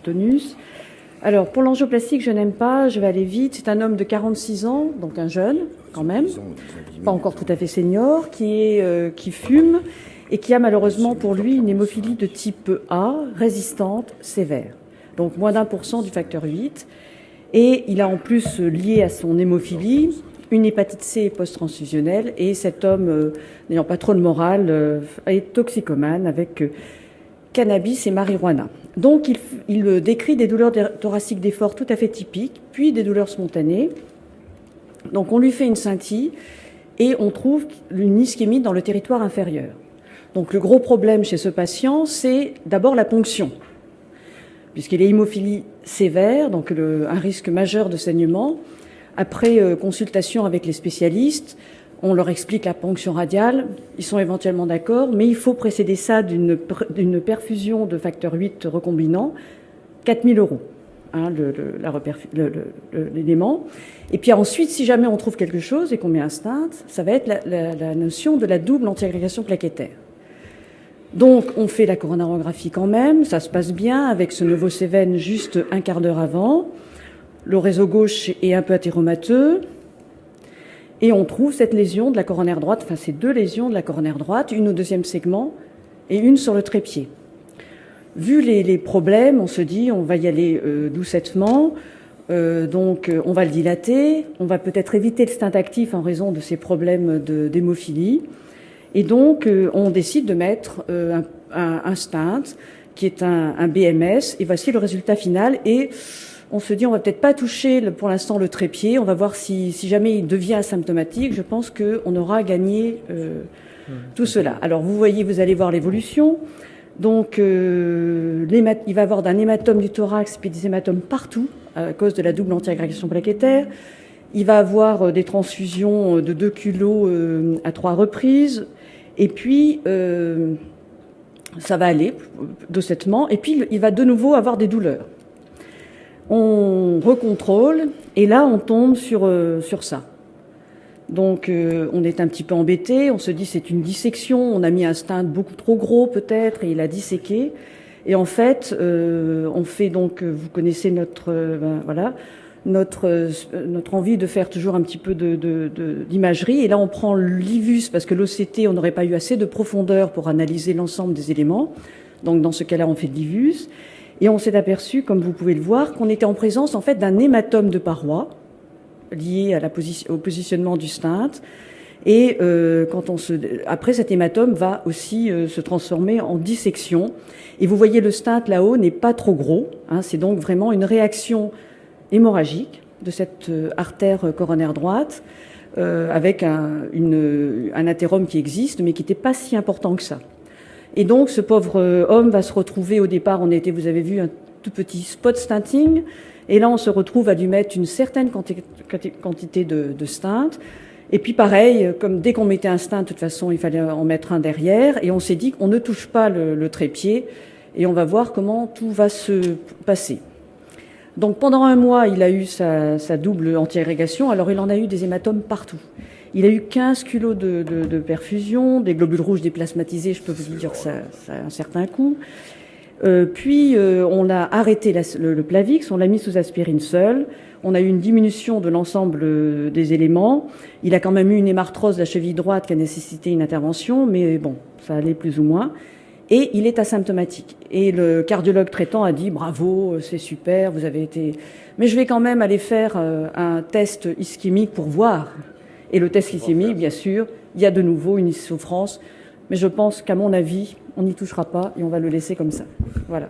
tonus. Alors, pour l'angioplastique, je n'aime pas, je vais aller vite. C'est un homme de 46 ans, donc un jeune, quand même, pas encore tout à fait senior, qui fume et qui a malheureusement pour lui une hémophilie de type A, résistante, sévère. Donc, moins d'1% du facteur 8. Et il a en plus, lié à son hémophilie, une hépatite C post-transfusionnelle. Et cet homme, n'ayant pas trop de morale, est toxicomane avec cannabis et marijuana. Donc, il décrit des douleurs thoraciques d'effort tout à fait typiques, puis des douleurs spontanées. Donc, on lui fait une scintille et on trouve une ischémie dans le territoire inférieur. Donc, le gros problème chez ce patient, c'est d'abord la ponction, puisqu'il est hémophilie sévère, donc un risque majeur de saignement. Après consultation avec les spécialistes, on leur explique la ponction radiale, ils sont éventuellement d'accord, mais il faut précéder ça d'une perfusion de facteur 8 recombinant, 4 000 €, hein, l'élément. Et puis ensuite, si jamais on trouve quelque chose et qu'on met un stent, ça va être la notion de la double antiagrégation plaquettaire. Donc, on fait la coronarographie quand même, ça se passe bien avec ce Novocéven juste un quart d'heure avant. Le réseau gauche est un peu athéromateux. Et on trouve cette lésion de la coronaire droite, enfin ces deux lésions de la coronaire droite, une au deuxième segment et une sur le trépied. Vu les problèmes, on se dit on va y aller doucettement, donc on va le dilater, on va peut-être éviter le stent actif en raison de ces problèmes d'hémophilie. Et donc on décide de mettre un stent qui est un BMS, et voici le résultat final. Et on se dit, on va peut-être pas toucher pour l'instant le trépied. On va voir si jamais il devient asymptomatique. Je pense qu'on aura gagné tout cela. Alors vous voyez, vous allez voir l'évolution. Donc il va avoir d'un hématome du thorax puis des hématomes partout à cause de la double antiagrégation plaquettaire. Il va avoir des transfusions de 2 kilos à 3 reprises. Et puis ça va aller doucettement. Et puis il va de nouveau avoir des douleurs. On recontrôle et là on tombe sur ça. Donc on est un petit peu embêté, on se dit c'est une dissection, on a mis un stent beaucoup trop gros peut-être et il a disséqué. Et en fait on fait donc, vous connaissez notre envie de faire toujours un petit peu d'imagerie. Et là on prend l'IVUS parce que l'OCT on n'aurait pas eu assez de profondeur pour analyser l'ensemble des éléments. Donc dans ce cas-là on fait de l'IVUS. Et on s'est aperçu, comme vous pouvez le voir, qu'on était en présence en fait d'un hématome de paroi lié au positionnement du stent. Et après, cet hématome va aussi se transformer en dissection. Et vous voyez, le stent là-haut n'est pas trop gros. Hein, c'est donc vraiment une réaction hémorragique de cette artère coronaire droite avec un athérome qui existe, mais qui n'était pas si important que ça. Et donc, ce pauvre homme va se retrouver, au départ, vous avez vu, un tout petit spot stenting. Et là, on se retrouve à lui mettre une certaine quantité de stent. Et puis, pareil, comme dès qu'on mettait un stent, de toute façon, il fallait en mettre un derrière. Et on s'est dit qu'on ne touche pas le trépied. Et on va voir comment tout va se passer. Donc, pendant 1 mois, il a eu sa double antiagrégation. Alors, il en a eu des hématomes partout. Il a eu 15 kilos de perfusion, des globules rouges déplasmatisés, je peux vous dire que ça a un certain coût. Puis on a arrêté le Plavix, on l'a mis sous aspirine seule. On a eu une diminution de l'ensemble des éléments. Il a quand même eu une hémarthrose de la cheville droite qui a nécessité une intervention, mais bon, ça allait plus ou moins. Et il est asymptomatique. Et le cardiologue traitant a dit « Bravo, c'est super, vous avez été... » Mais je vais quand même aller faire un test ischémique pour voir. Et le test ischémique, bien sûr, il y a de nouveau une souffrance. Mais je pense qu'à mon avis, on n'y touchera pas et on va le laisser comme ça. Voilà.